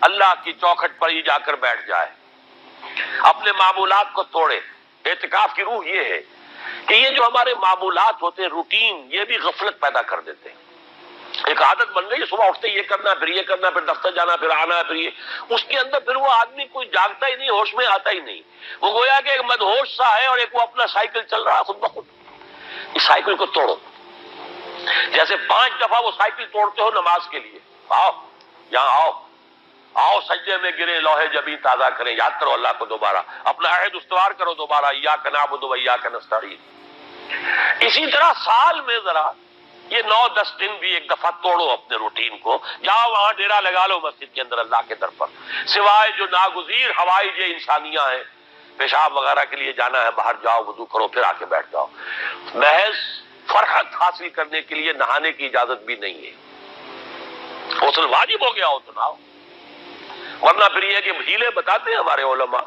اللہ کی چوکھٹ پر ہی جا کر بیٹھ جائے، اپنے معمولات کو توڑے۔ اعتکاف کی روح یہ ہے کہ یہ جو ہمارے معمولات ہوتے ہیں، روٹین، یہ بھی غفلت پیدا کر دیتے ہیں۔ ایک عادت بن گئی، صبح اٹھتے یہ کرنا، پھر یہ کرنا، پھر دفتر جانا، پھر آنا، پھر یہ، اس کے اندر پھر وہ آدمی کوئی جاگتا ہی نہیں، ہوش میں آتا ہی نہیں۔ وہ گویا کہ ایک مدہوش سا ہے اور ایک وہ اپنا سائیکل چل رہا ہے خود بخود۔ اس سائیکل کو توڑو، جیسے 5 دفعہ وہ سائیکل توڑتے ہو نماز کے لیے۔ آؤ یہاں آؤ، آؤ سجدے میں گرے لوہے جبیں تازہ کریں، یاد کرو اللہ کو دوبارہ، اپنا عہد استوار کرو دوبارہ، ایاک نعبد و ایاک نستعین۔ اسی طرح سال میں ذرا یہ 9-10 دن بھی ایک دفعہ توڑو اپنے روٹین کو، جاؤ وہاں ڈیرا لگا لو مسجد کے اندر اللہ کے در پر، سوائے جو ناگزیر ہوائج انسانیاں ہیں، پیشاب وغیرہ کے لیے جانا ہے باہر جاؤ، وضو کرو، پھر آ کے بیٹھ جاؤ۔ محض فرحت حاصل کرنے کے لیے نہانے کی اجازت بھی نہیں ہے۔ غسل واجب ہو گیا ہو تو نہاؤ، ورنہ پھر یہ کہ ہیلے بتاتے ہیں ہمارے علماء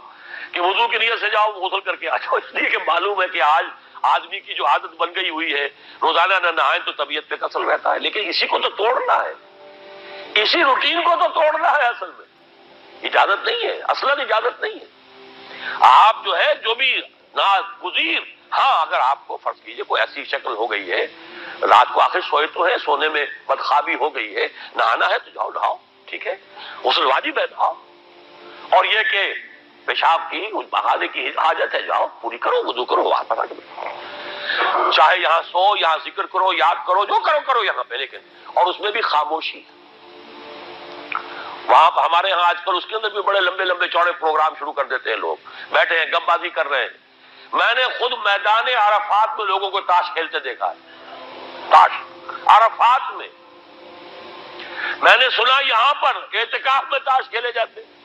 کہ وضو کی نیت سے جاؤ غسل کر کے آ جاؤ، اس لیے کہ معلوم ہے کہ آج آدمی کی جو عادت بن گئی ہوئی ہے روزانہ نہ نہائیں تو طبیعت پہ کثر رہتا ہے، لیکن اسی کو تو توڑنا ہے، اسی روٹین کو تو توڑنا ہے۔ اصل میں اجازت نہیں ہے، اصلاً اجازت نہیں ہے۔ آپ جو ہے جو بھی ناگزیر، ہاں اگر آپ کو فرض کیجئے کوئی ایسی شکل ہو گئی ہے، رات کو آخر سوئے تو ہے، سونے میں بدخوابی ہو گئی ہے، نہانا ہے تو جاؤ نہاؤ، ٹھیک ہے، غسل واجب ہے نہاؤ، اور یہ کہ پیشاب کی بہانے کی حاجت ہے جاؤ پوری کرو، وضو کرو، وہاں پر آ کے بیٹھو، چاہے یہاں سو، یہاں ذکر کرو، یاد کرو، جو کرو کرو یہاں پہ، لیکن اور اس میں بھی خاموشی۔ وہاں ہمارے ہاں آج کل اس کے اندر بھی بڑے لمبے لمبے چوڑے پروگرام شروع کر دیتے ہیں، لوگ بیٹھے ہیں گپ بازی کر رہے ہیں۔ میں نے خود میدان عرفات میں لوگوں کو تاش کھیلتے دیکھا ہے، تاش عرفات میں۔ میں نے سنا یہاں پر اعتکاف میں تاش کھیلے جاتے ہیں۔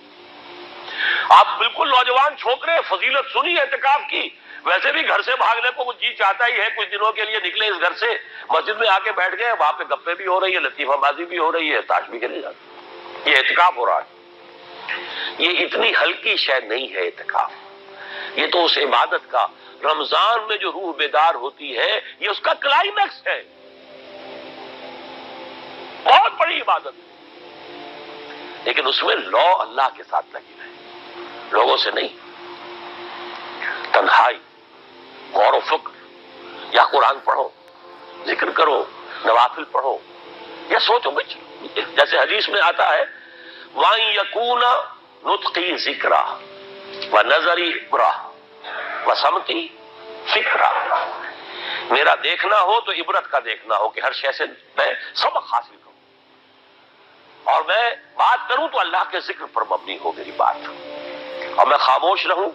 آپ بالکل نوجوان چھوکرے، فضیلت سنی اعتکاف کی، ویسے بھی گھر سے بھاگنے کو کچھ جی چاہتا ہی ہے، کچھ دنوں کے لیے نکلے اس گھر سے، مسجد میں آ کے بیٹھ گئے، وہاں پہ گپے بھی ہو رہی ہے، لطیفہ بازی بھی ہو رہی ہے، تاش بھی کھیلے جاتے ہیں، یہ اعتکاف ہو رہا ہے۔ یہ اتنی ہلکی شے نہیں ہے اعتکاف، یہ تو اس عبادت کا، رمضان میں جو روح بیدار ہوتی ہے یہ اس کا کلائمیکس ہے، بہت بڑی عبادت ہے، لیکن اس میں لو اللہ کے ساتھ لگی رہے، لوگوں سے نہیں، تنہائی، غور و فکر، یا قرآن پڑھو، ذکر کرو، نوافل پڑھو، یا سوچو بچ، جیسے حدیث میں آتا ہے وَأَن يَكُونَ نُطْقِي ذِكْرًا وَنَظَرِي عِبْرَةً وَسَمْتِي فِكْرًا، میرا دیکھنا ہو تو عبرت کا دیکھنا ہو کہ ہر شے سے میں سبق حاصل کروں، اور میں بات کروں تو اللہ کے ذکر پر مبنی ہو میری بات، اور میں خاموش رہوں،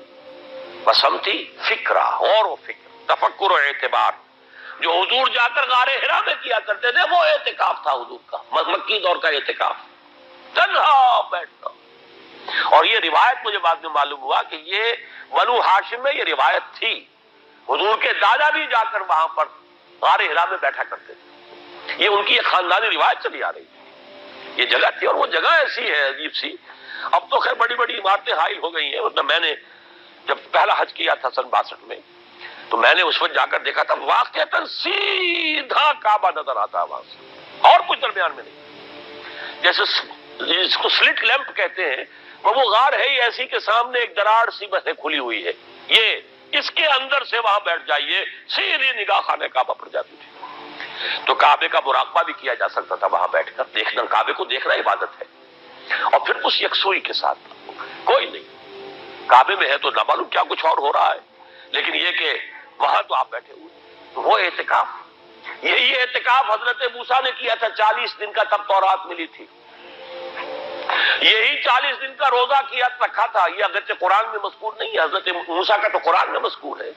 وَسَمْتِي فِكْرًا، غور و فکر، تفکر و اعتبار، جو حضور جا کر غار حرا میں کیا کرتے تھے وہ اعتکاف تھا حضور کا، مکی دور کا اعتکاف، تنہا بیٹھنا۔ اور یہ روایت مجھے بعد میں معلوم ہوا کہ یہ بنو ہاشم میں یہ روایت تھی، حضور کے دادا بھی جا کر وہاں پر غار حرا میں بیٹھا کرتے تھے، یہ ان کی ایک خاندانی روایت چلی آ رہی تھی، یہ جگہ تھی، اور وہ جگہ ایسی ہے عجیب سی، اب تو خیر بڑی بڑی عمارتیں حائل ہو گئی ہیں، ورنہ میں نے جب پہلا حج کیا تھا سن 62 میں، تو میں نے اس وقت جا کر دیکھا تھا واقعتاً سیدھا کعبہ نظر آتا ہے وہاں سے، اور کچھ درمیان میں نہیں، جیسے جس کو سلٹ لیمپ کہتے ہیں، وہ غار ہے ہی ایسی کہ سامنے ایک دراڑ سی بس کھلی ہوئی ہے، یہ اس کے اندر سے وہاں بیٹھ جائیے سیدھی نگاہ خانہ کعبہ پر جاتی تھی، تو کعبے کا مراقبہ بھی کیا جا سکتا تھا وہاں بیٹھ کر، دیکھنا کعبے کو دیکھنا عبادت ہے، اور پھر اس یکسوئی کے ساتھ کوئی نہیں، کعبے میں ہے تو نہ معلوم کیا کچھ اور ہو رہا ہے، لیکن یہ کہ وہاں تو آپ بیٹھے ہوئے، وہ اعتکاف، یہی اعتکاف حضرت موسیٰ نے کیا تھا 40 دن کا، تب تورات ملی تھی، یہی 40 دن کا روزہ کیا رکھا تھا، یہ اگرچہ قرآن میں مذکور نہیں ہے، حضرت موسیٰ کا تو قرآن میں مذکور ہے،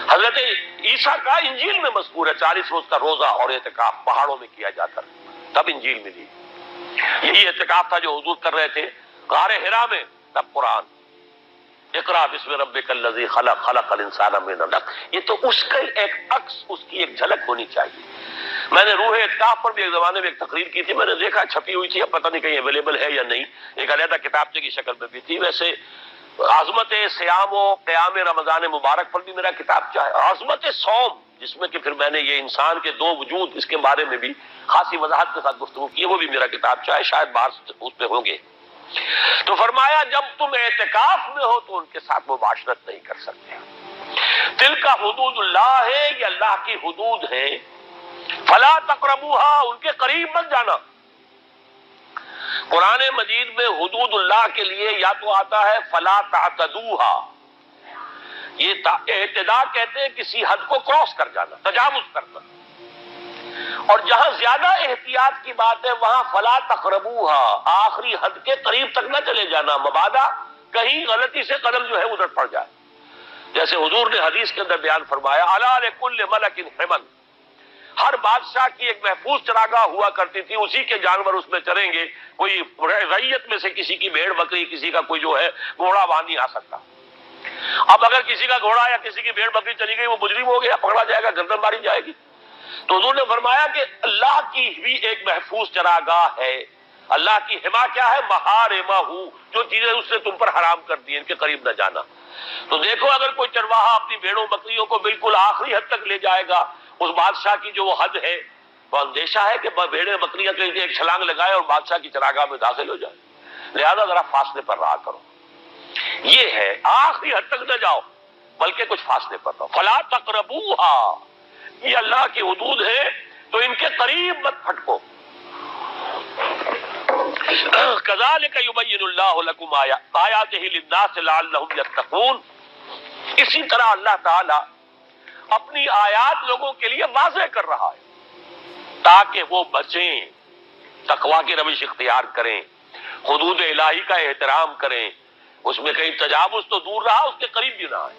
حضرت عیسیٰ کا انجیل میں مذکور ہے، 40 روز کا روزہ اور اعتکاف پہاڑوں میں کیا جاتا ہے، تب انجیل ملی، یہی اعتکاف تھا جو حضور کر رہے تھے غار حرا میں، تب قرآن، اقرا بسم ربک الذی خلق خلق الانسان من علق، یہ تو اس کا ایک عکس، اس کی ایک جھلک ہونی چاہیے۔ میں نے روح اعتکاف پر بھی ایک زمانے میں ایک تقریر کی تھی، میں نے دیکھا چھپی ہوئی تھی، اب پتہ نہیں کہیں اویلیبل ہے یا نہیں، ایک علیحدہ کتابچے کی شکل میں بھی تھی، ویسے عظمت سیام و قیام رمضان مبارک پر بھی میرا کتابچہ ہے، عظمت صوم جس میں کہ پھر میں نے یہ انسان کے دو وجود اس کے بارے میں بھی خاصی وضاحت کے ساتھ گفتگو کی ہے، وہ بھی میرا کتابچہ ہے، شاید باہر اس پہ ہوں گے، تو فرمایا جب تم اعتکاف میں ہو تو ان کے ساتھ مباشرت نہیں کر سکتے. تلک حدود اللہ ہے، یہ اللہ کی حدود ہے. فلا تقربوها، ان کے قریب مت جانا. قرآن مجید میں حدود اللہ کے لیے یا تو آتا ہے فلا تعتدوها، یہ اعتداء کہتے ہیں کسی حد کو کراس کر جانا، تجاوز کرنا. اور جہاں زیادہ احتیاط کی بات ہے وہاں فلا تقربوها، آخری حد کے قریب تک نہ چلے جانا، مبادا کہیں غلطی سے قدم جو ہے ادھر پڑ جائے. جیسے حضور نے حدیث کے اندر بیان فرمایا الا لکل ملک حمل، ہر بادشاہ کی ایک محفوظ چراگاہ ہوا کرتی تھی، اسی کے جانور اس میں چریں گے. کوئی رعیت میں سے کسی کی بھیڑ بکری، کسی کا کوئی جو ہے گھوڑا وہاں نہیں آ سکتا. اب اگر کسی کا گھوڑا یا کسی کی بھیڑ بکری چلی گئی وہ مجرم ہو گیا، پکڑا جائے گا، گردن ماری جائے گی. تو حضور نے فرمایا کہ اللہ کی بھی ایک محفوظ چراگاہ ہے. اللہ کی حما کیا ہے؟ محارمہ، جو چیزیں اس نے تم پر حرام کر دی ان کے قریب نہ جانا. تو دیکھو اگر کوئی چرواہا اپنی بھیڑوں بکریوں کو بالکل آخری حد تک لے جائے گا، اس بادشاہ کی جو وہ حد ہے، تو اندیشہ ہے کہ بھیڑیں بکریاں کے ایک چھلانگ لگائے اور بادشاہ کی چراگاہ میں داخل ہو جائے. لہذا ذرا فاصلے پر رہا کرو. یہ ہے آخری حد تک نہ جاؤ بلکہ کچھ فاصلے پر رہو. فلا تقربوها، یہ اللہ کی حدود ہے تو ان کے قریب مت پھٹکو. کذالک یبین اللہ لکم آیاتہ للناس لعلہم یتقون، اسی طرح اللہ تعالی اپنی آیات لوگوں کے لیے واضح کر رہا ہے تاکہ وہ بچیں، تقوی کی روش اختیار کریں، حدود الہی کا احترام کریں، اس میں کہیں تجاوز تو دور رہا، اس کے قریب بھی نہ آئے.